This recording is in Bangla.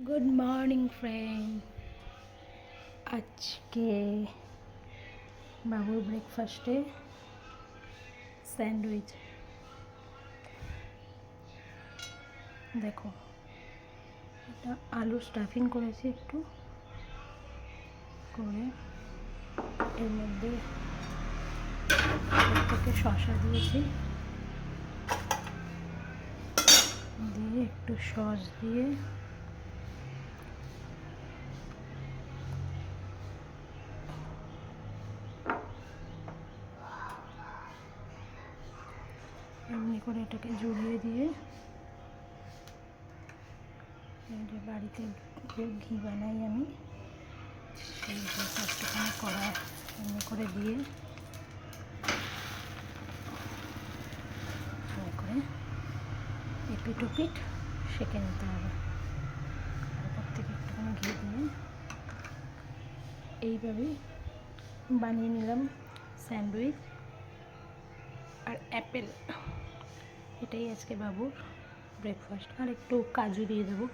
Good morning friend. আজকে বাবুর ব্রেকফাস্টে স্যান্ডউইচ। দেখো, এটা আলু স্টাফিং করেছি একটু করে, এর মধ্যে থেকে শসা দিয়েছি, দিয়ে একটু সস দিয়ে এমনি করে এটাকে জড়িয়ে দিয়ে, এই যে বাড়িতে যে ঘি বানাই আমি, সেই একটুখানি কড়া এমনি করে দিয়ে করে এপিট ওপিট সেঁকে নিতে হবে। তারপর থেকে একটুখানি ঘি দিয়ে এইভাবেই বানিয়ে নিলাম স্যান্ডউইচ আর অ্যাপেল। এটাই আজকে বাবুর ব্রেকফাস্ট। আর একটু কাজু দিয়ে দেবো।